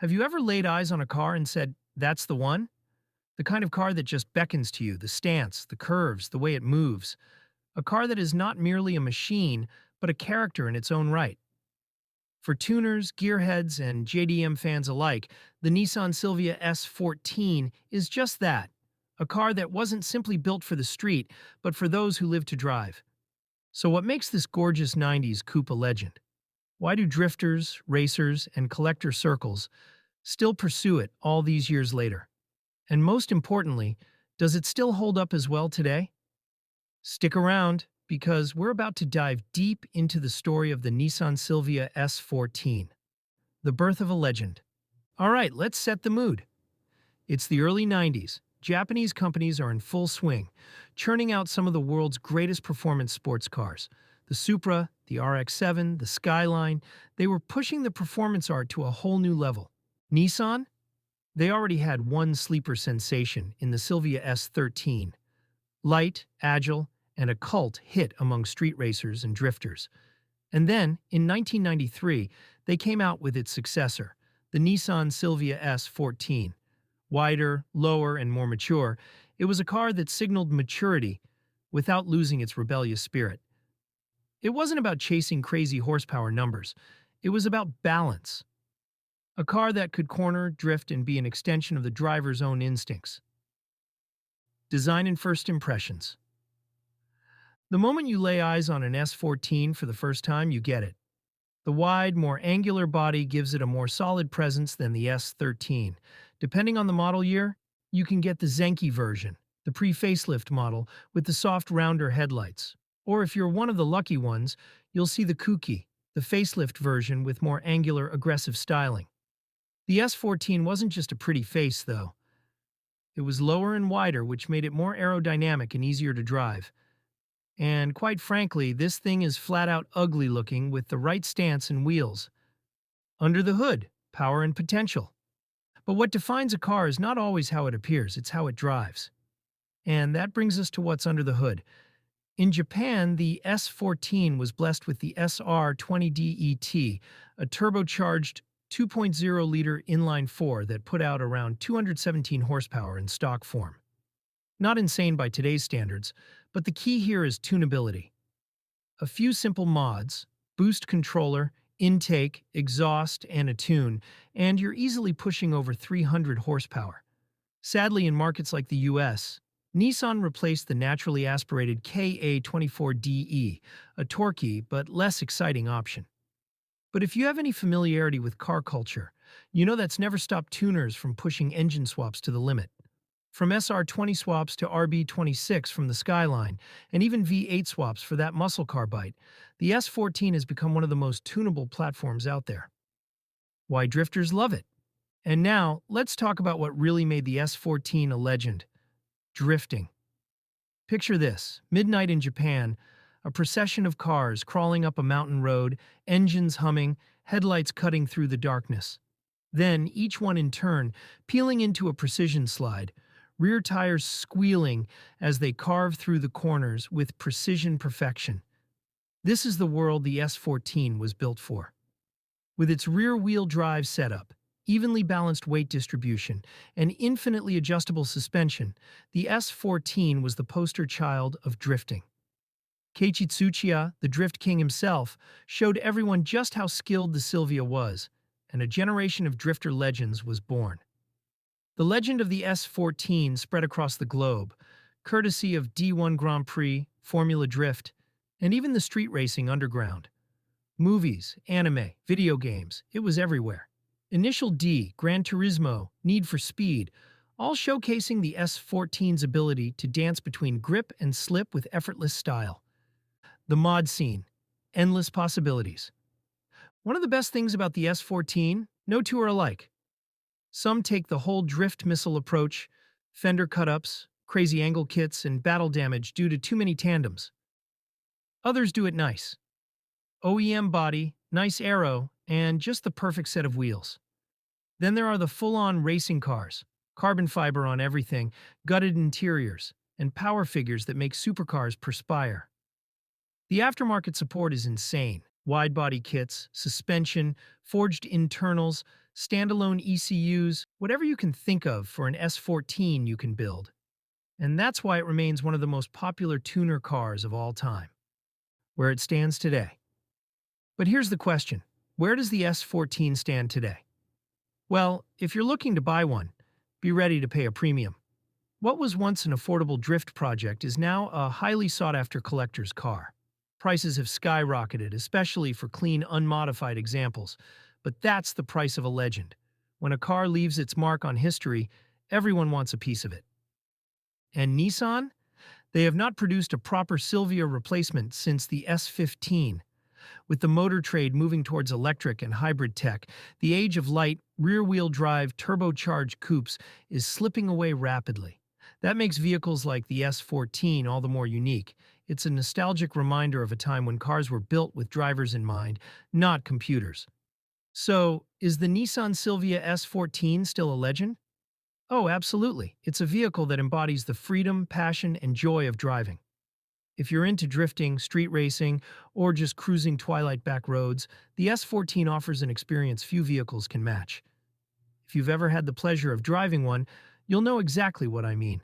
Have you ever laid eyes on a car and said, that's the one? The kind of car that just beckons to you, the stance, the curves, the way it moves. A car that is not merely a machine, but a character in its own right. For tuners, gearheads, and JDM fans alike, the Nissan Silvia S14 is just that. A car that wasn't simply built for the street, but for those who live to drive. So what makes this gorgeous 90s coupe a legend? Why do drifters, racers, and collector circles still pursue it all these years later? And most importantly, does it still hold up as well today? Stick around, because we're about to dive deep into the story of the Nissan Silvia S14, the birth of a legend. All right, let's set the mood. It's the early 90s. Japanese companies are in full swing, churning out some of the world's greatest performance sports cars. The Supra, the RX-7, the Skyline, they were pushing the performance art to a whole new level. Nissan? They already had one sleeper sensation in the Silvia S13. Light, agile, and a cult hit among street racers and drifters. And then, in 1993, they came out with its successor, the Nissan Silvia S14. Wider, lower, and more mature, it was a car that signaled maturity without losing its rebellious spirit. It wasn't about chasing crazy horsepower numbers. It was about balance. A car that could corner, drift, and be an extension of the driver's own instincts. Design and first impressions. The moment you lay eyes on an S14 for the first time, you get it. The wide, more angular body gives it a more solid presence than the S13. Depending on the model year, you can get the Zenki version, the pre-facelift model with the soft, rounder headlights. Or if you're one of the lucky ones, you'll see the Kouki, the facelift version with more angular, aggressive styling. The S14 wasn't just a pretty face, though. It was lower and wider, which made it more aerodynamic and easier to drive. And quite frankly, this thing is flat-out ugly looking with the right stance and wheels. Under the hood, power and potential. But what defines a car is not always how it appears, it's how it drives. And that brings us to what's under the hood. In Japan, the S14 was blessed with the SR20 DET, a turbocharged 2.0-liter inline-4 that put out around 217 horsepower in stock form. Not insane by today's standards, but the key here is tunability. A few simple mods, boost controller, intake, exhaust, and a tune, and you're easily pushing over 300 horsepower. Sadly, in markets like the US, Nissan replaced the naturally aspirated KA24DE, a torquey but less exciting option. But if you have any familiarity with car culture, you know that's never stopped tuners from pushing engine swaps to the limit. From SR20 swaps to RB26 from the Skyline, and even V8 swaps for that muscle car bite, the S14 has become one of the most tunable platforms out there. Why drifters love it. And now, let's talk about what really made the S14 a legend: drifting. Picture this: midnight in Japan, a procession of cars crawling up a mountain road, engines humming, headlights cutting through the darkness. Then, each one in turn, peeling into a precision slide, rear tires squealing as they carve through the corners with precision perfection. This is the world the S14 was built for. With its rear-wheel drive setup, evenly balanced weight distribution, and infinitely adjustable suspension, the S14 was the poster child of drifting. Keiichi Tsuchiya, the drift king himself, showed everyone just how skilled the Silvia was, and a generation of drifter legends was born. The legend of the S14 spread across the globe, courtesy of D1 Grand Prix, Formula Drift, and even the street racing underground. Movies, anime, video games, it was everywhere. Initial D, Gran Turismo, Need for Speed, all showcasing the S14's ability to dance between grip and slip with effortless style. The mod scene, endless possibilities. One of the best things about the S14, no two are alike. Some take the whole drift missile approach, fender cut-ups, crazy angle kits, and battle damage due to too many tandems. Others do it nice. OEM body, nice aero, and just the perfect set of wheels. Then there are the full-on racing cars, carbon fiber on everything, gutted interiors, and power figures that make supercars perspire. The aftermarket support is insane. Wide-body kits, suspension, forged internals, standalone ECUs, whatever you can think of for an S14 you can build. And that's why it remains one of the most popular tuner cars of all time, where it stands today. But here's the question. Where does the S14 stand today? Well, if you're looking to buy one, be ready to pay a premium. What was once an affordable drift project is now a highly sought-after collector's car. Prices have skyrocketed, especially for clean, unmodified examples. But that's the price of a legend. When a car leaves its mark on history, everyone wants a piece of it. And Nissan? They have not produced a proper Silvia replacement since the S15. With the motor trade moving towards electric and hybrid tech, the age of light, rear-wheel drive, turbocharged coupes is slipping away rapidly. That makes vehicles like the S14 all the more unique. It's a nostalgic reminder of a time when cars were built with drivers in mind, not computers. So, is the Nissan Silvia S14 still a legend? Oh, absolutely. It's a vehicle that embodies the freedom, passion, and joy of driving. If you're into drifting, street racing, or just cruising twilight back roads, the S14 offers an experience few vehicles can match. If you've ever had the pleasure of driving one, you'll know exactly what I mean.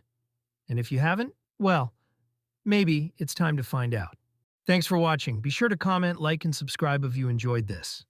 And if you haven't, well, maybe it's time to find out. Thanks for watching. Be sure to comment, like, and subscribe if you enjoyed this.